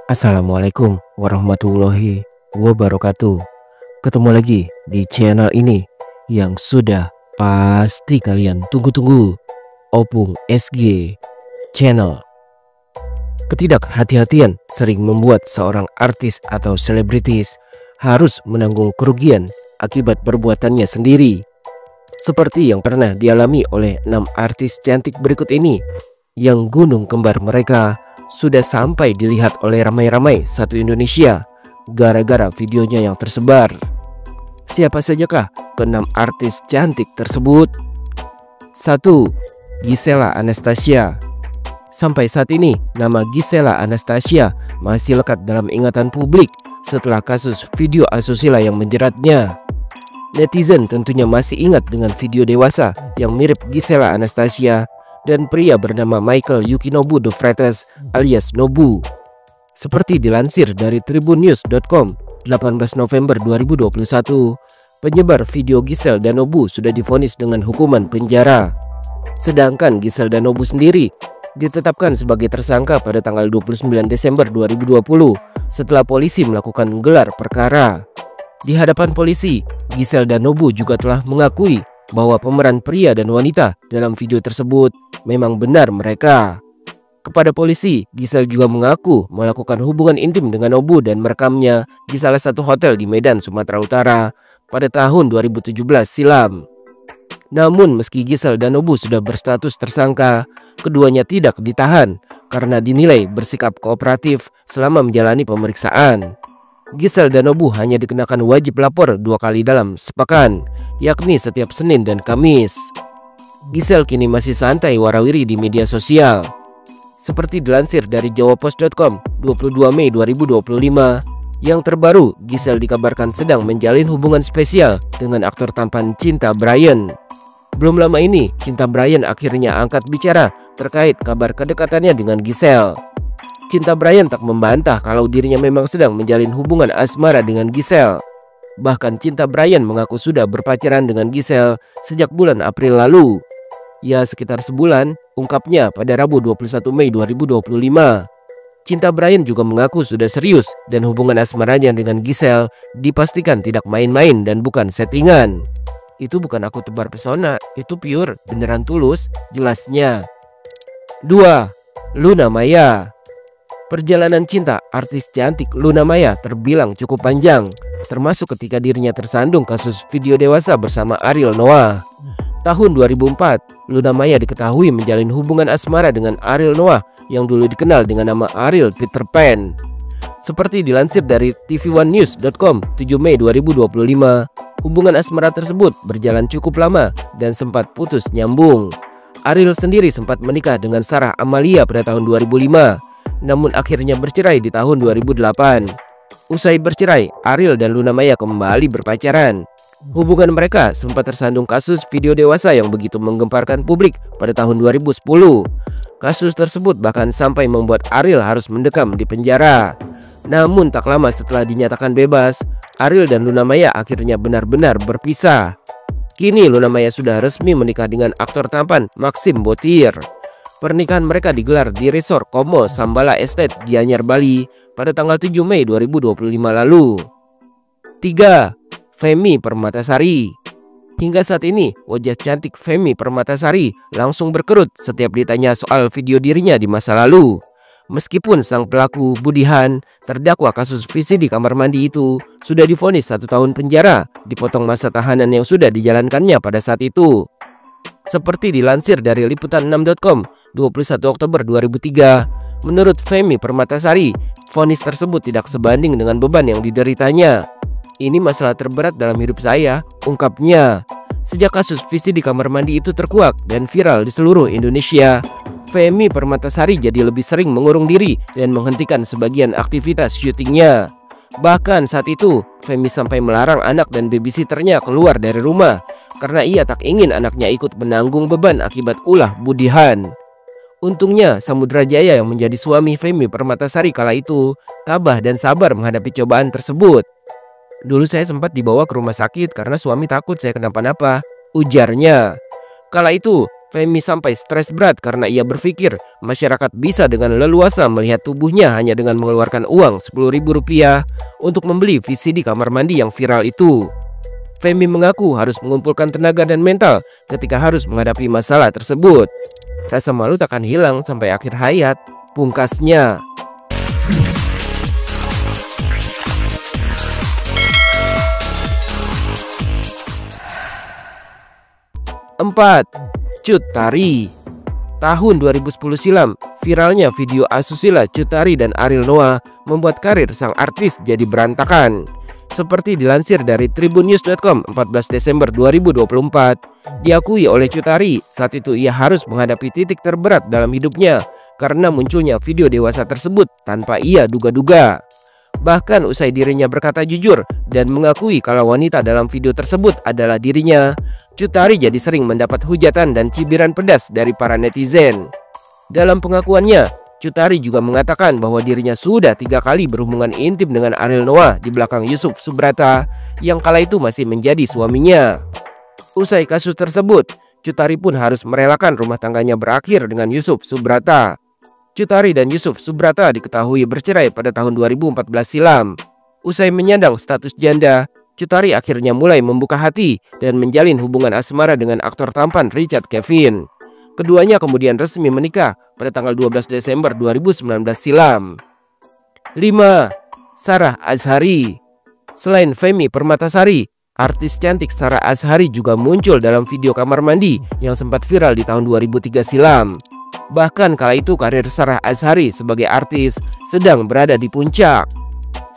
Assalamualaikum warahmatullahi wabarakatuh. Ketemu lagi di channel ini yang sudah pasti kalian tunggu-tunggu, Opung SG Channel. Ketidakhati-hatian sering membuat seorang artis atau selebritis harus menanggung kerugian akibat perbuatannya sendiri. Seperti yang pernah dialami oleh 6 artis cantik berikut ini, yang gunung kembar mereka sudah sampai dilihat oleh ramai-ramai satu Indonesia gara-gara videonya yang tersebar. Siapa sajakah ke-6 artis cantik tersebut? 1. Gisela Anastasia. Sampai saat ini nama Gisela Anastasia masih lekat dalam ingatan publik setelah kasus video asusila yang menjeratnya. Netizen tentunya masih ingat dengan video dewasa yang mirip Gisela Anastasia dan pria bernama Michael Yukinobu De Freitas alias Nobu. Seperti dilansir dari tribunnews.com 18 November 2021, penyebar video Gisel dan Nobu sudah divonis dengan hukuman penjara. Sedangkan Gisel dan Nobu sendiri ditetapkan sebagai tersangka pada tanggal 29 Desember 2020 setelah polisi melakukan gelar perkara. Di hadapan polisi, Gisel dan Nobu juga telah mengakui bahwa pemeran pria dan wanita dalam video tersebut memang benar mereka. Kepada polisi, Gisel juga mengaku melakukan hubungan intim dengan Nobu dan merekamnya di salah satu hotel di Medan, Sumatera Utara pada tahun 2017 silam. Namun meski Gisel dan Nobu sudah berstatus tersangka, keduanya tidak ditahan karena dinilai bersikap kooperatif selama menjalani pemeriksaan. Gisel dan Nobu hanya dikenakan wajib lapor 2 kali dalam sepekan, yakni setiap Senin dan Kamis. Gisel kini masih santai warawiri di media sosial. Seperti dilansir dari jawapost.com 22 Mei 2025, yang terbaru Gisel dikabarkan sedang menjalin hubungan spesial dengan aktor tampan Cinta Bryan. Belum lama ini, Cinta Bryan akhirnya angkat bicara terkait kabar kedekatannya dengan Gisel. Cinta Bryan tak membantah kalau dirinya memang sedang menjalin hubungan asmara dengan Gisel. Bahkan Cinta Bryan mengaku sudah berpacaran dengan Gisel sejak bulan April lalu. Ya, sekitar sebulan, ungkapnya pada Rabu 21 Mei 2025. Cinta Bryan juga mengaku sudah serius dan hubungan asmaranya dengan Gisel dipastikan tidak main-main dan bukan settingan. Itu bukan aku tebar pesona, itu pure, beneran tulus, jelasnya. 2. Luna Maya. Perjalanan cinta artis cantik Luna Maya terbilang cukup panjang, termasuk ketika dirinya tersandung kasus video dewasa bersama Ariel Noah. Tahun 2004, Luna Maya diketahui menjalin hubungan asmara dengan Ariel Noah yang dulu dikenal dengan nama Ariel Peter Pan. Seperti dilansir dari tv1news.com 7 Mei 2025, hubungan asmara tersebut berjalan cukup lama dan sempat putus nyambung. Ariel sendiri sempat menikah dengan Sarah Amalia pada tahun 2005. Namun akhirnya bercerai di tahun 2008. Usai bercerai, Ariel dan Luna Maya kembali berpacaran. Hubungan mereka sempat tersandung kasus video dewasa yang begitu menggemparkan publik pada tahun 2010. Kasus tersebut bahkan sampai membuat Ariel harus mendekam di penjara. Namun tak lama setelah dinyatakan bebas, Ariel dan Luna Maya akhirnya benar-benar berpisah. Kini Luna Maya sudah resmi menikah dengan aktor tampan Maxim Botir. Pernikahan mereka digelar di Resort Como Sambala Estate Gianyar, Bali pada tanggal 7 Mei 2025 lalu. 3. Femmy Permatasari. Hingga saat ini, wajah cantik Femmy Permatasari langsung berkerut setiap ditanya soal video dirinya di masa lalu. Meskipun sang pelaku Budihan, terdakwa kasus visi di kamar mandi itu, sudah divonis 1 tahun penjara, dipotong masa tahanan yang sudah dijalankannya pada saat itu. Seperti dilansir dari liputan6.com 21 Oktober 2003, menurut Femmy Permatasari, vonis tersebut tidak sebanding dengan beban yang dideritanya. Ini masalah terberat dalam hidup saya, ungkapnya. Sejak kasus visi di kamar mandi itu terkuak dan viral di seluruh Indonesia, Femmy Permatasari jadi lebih sering mengurung diri dan menghentikan sebagian aktivitas syutingnya. Bahkan saat itu, Femmy sampai melarang anak dan babysitternya keluar dari rumah karena ia tak ingin anaknya ikut menanggung beban akibat ulah Budihan. Untungnya Samudra Jaya yang menjadi suami Femmy Permatasari kala itu tabah dan sabar menghadapi cobaan tersebut. Dulu saya sempat dibawa ke rumah sakit karena suami takut saya kenapa-napa, ujarnya. Kala itu Femi sampai stres berat karena ia berpikir masyarakat bisa dengan leluasa melihat tubuhnya hanya dengan mengeluarkan uang Rp10.000 untuk membeli VCD kamar mandi yang viral itu. Femi mengaku harus mengumpulkan tenaga dan mental ketika harus menghadapi masalah tersebut. Rasa malu takkan hilang sampai akhir hayat, pungkasnya. 4. Cut Tari. Tahun 2010 silam, viralnya video asusila Cut Tari dan Ariel Noah membuat karir sang artis jadi berantakan. Seperti dilansir dari tribunnews.com 14 Desember 2024, diakui oleh Cut Tari, saat itu ia harus menghadapi titik terberat dalam hidupnya karena munculnya video dewasa tersebut tanpa ia duga-duga. Bahkan usai dirinya berkata jujur dan mengakui kalau wanita dalam video tersebut adalah dirinya, Cut Tari jadi sering mendapat hujatan dan cibiran pedas dari para netizen. Dalam pengakuannya, Cut Tari juga mengatakan bahwa dirinya sudah 3 kali berhubungan intim dengan Ariel Noah di belakang Yusuf Subrata yang kala itu masih menjadi suaminya. Usai kasus tersebut, Cut Tari pun harus merelakan rumah tangganya berakhir dengan Yusuf Subrata. Cut Tari dan Yusuf Subrata diketahui bercerai pada tahun 2014 silam. Usai menyandang status janda, Cut Tari akhirnya mulai membuka hati dan menjalin hubungan asmara dengan aktor tampan Richard Kevin. Keduanya kemudian resmi menikah pada tanggal 12 Desember 2019 silam. 5. Sarah Azhari. Selain Femi Permatasari, artis cantik Sarah Azhari juga muncul dalam video kamar mandi yang sempat viral di tahun 2003 silam. Bahkan kala itu karir Sarah Azhari sebagai artis sedang berada di puncak.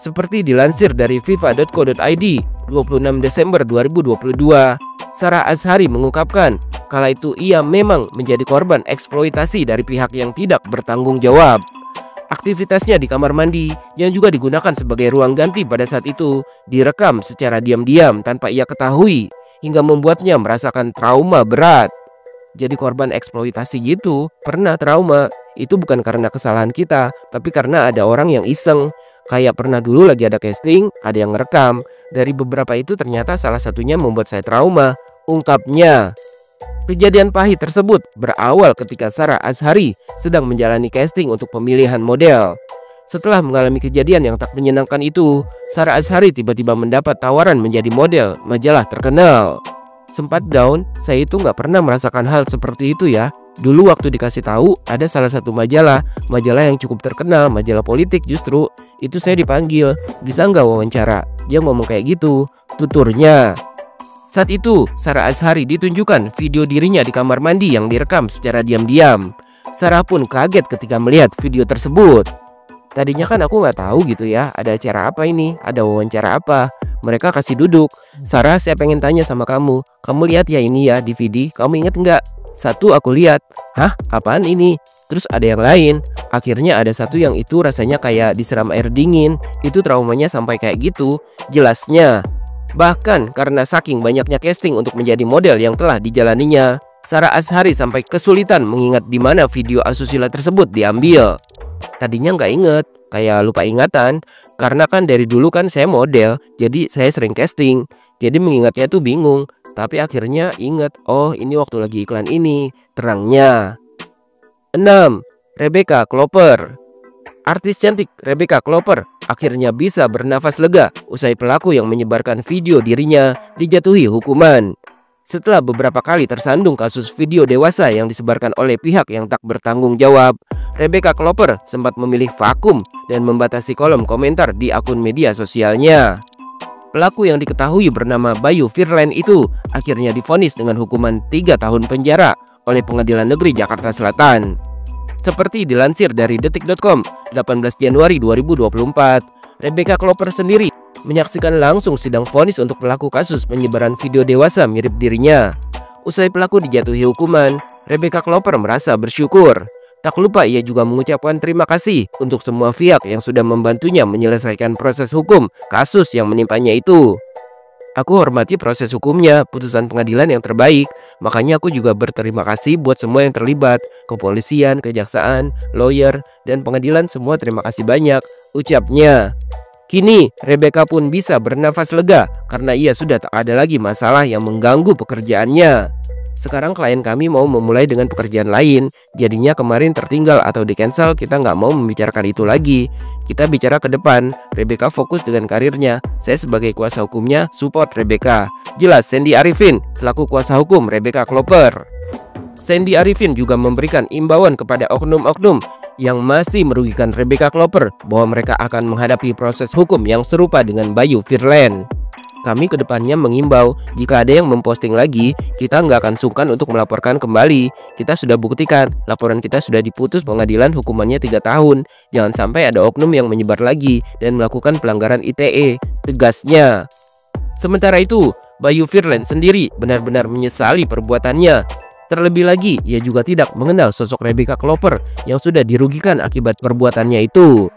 Seperti dilansir dari fifa.co.id 26 Desember 2022, Sarah Azhari mengungkapkan kala itu ia memang menjadi korban eksploitasi dari pihak yang tidak bertanggung jawab. Aktivitasnya di kamar mandi yang juga digunakan sebagai ruang ganti pada saat itu direkam secara diam-diam tanpa ia ketahui hingga membuatnya merasakan trauma berat. Jadi korban eksploitasi gitu, pernah trauma. Itu bukan karena kesalahan kita, tapi karena ada orang yang iseng. Kayak pernah dulu lagi ada casting, ada yang ngerekam. Dari beberapa itu ternyata salah satunya membuat saya trauma, ungkapnya. Kejadian pahit tersebut berawal ketika Sarah Azhari sedang menjalani casting untuk pemilihan model. Setelah mengalami kejadian yang tak menyenangkan itu, Sarah Azhari tiba-tiba mendapat tawaran menjadi model majalah terkenal. Sempat down, saya itu nggak pernah merasakan hal seperti itu ya. Dulu waktu dikasih tahu ada salah satu majalah yang cukup terkenal, majalah politik justru. Itu saya dipanggil, bisa nggak wawancara? Dia ngomong kayak gitu, tuturnya. Saat itu, Sarah Azhari ditunjukkan video dirinya di kamar mandi yang direkam secara diam-diam. Sarah pun kaget ketika melihat video tersebut. Tadinya kan aku nggak tahu gitu ya, ada acara apa ini, ada wawancara apa. Mereka kasih duduk. Sarah, saya pengen tanya sama kamu. Kamu lihat ya ini ya DVD, kamu inget nggak? Satu aku lihat. Hah? Apaan ini? Terus ada yang lain. Akhirnya ada satu yang itu rasanya kayak disiram air dingin. Itu traumanya sampai kayak gitu, jelasnya. Bahkan karena saking banyaknya casting untuk menjadi model yang telah dijalaninya, Sarah Azhari sampai kesulitan mengingat di mana video asusila tersebut diambil. Tadinya nggak inget, kayak lupa ingatan. Karena kan dari dulu kan saya model, jadi saya sering casting. Jadi mengingatnya tuh bingung. Tapi akhirnya inget, oh ini waktu lagi iklan ini, terangnya. 6. Rebecca Klopper. Artis cantik Rebecca Klopper akhirnya bisa bernafas lega usai pelaku yang menyebarkan video dirinya dijatuhi hukuman. Setelah beberapa kali tersandung kasus video dewasa yang disebarkan oleh pihak yang tak bertanggung jawab, Rebecca Klopper sempat memilih vakum dan membatasi kolom komentar di akun media sosialnya. Pelaku yang diketahui bernama Bayu Firland itu akhirnya divonis dengan hukuman 3 tahun penjara oleh Pengadilan Negeri Jakarta Selatan. Seperti dilansir dari detik.com 18 Januari 2024, Rebecca Klopper sendiri menyaksikan langsung sidang vonis untuk pelaku kasus penyebaran video dewasa mirip dirinya. Usai pelaku dijatuhi hukuman, Rebecca Klopper merasa bersyukur. Tak lupa ia juga mengucapkan terima kasih untuk semua pihak yang sudah membantunya menyelesaikan proses hukum kasus yang menimpanya itu. Aku hormati proses hukumnya, putusan pengadilan yang terbaik. Makanya aku juga berterima kasih buat semua yang terlibat, kepolisian, kejaksaan, lawyer, dan pengadilan semua terima kasih banyak, ucapnya. Kini, Rebecca pun bisa bernafas lega karena ia sudah tak ada lagi masalah yang mengganggu pekerjaannya. Sekarang klien kami mau memulai dengan pekerjaan lain, jadinya kemarin tertinggal atau di cancel. Kita nggak mau membicarakan itu lagi. Kita bicara ke depan. Rebecca fokus dengan karirnya. Saya sebagai kuasa hukumnya support Rebecca. Jelas Sandy Arifin selaku kuasa hukum Rebecca Klopper. Sandy Arifin juga memberikan imbauan kepada oknum-oknum yang masih merugikan Rebecca Klopper bahwa mereka akan menghadapi proses hukum yang serupa dengan Bayu Firland. Kami kedepannya mengimbau, jika ada yang memposting lagi, kita nggak akan sungkan untuk melaporkan kembali. Kita sudah buktikan, laporan kita sudah diputus pengadilan, hukumannya 3 tahun. Jangan sampai ada oknum yang menyebar lagi dan melakukan pelanggaran ITE, tegasnya. Sementara itu, Bayu Firland sendiri benar-benar menyesali perbuatannya. Terlebih lagi, ia juga tidak mengenal sosok Rebecca Klopper yang sudah dirugikan akibat perbuatannya itu.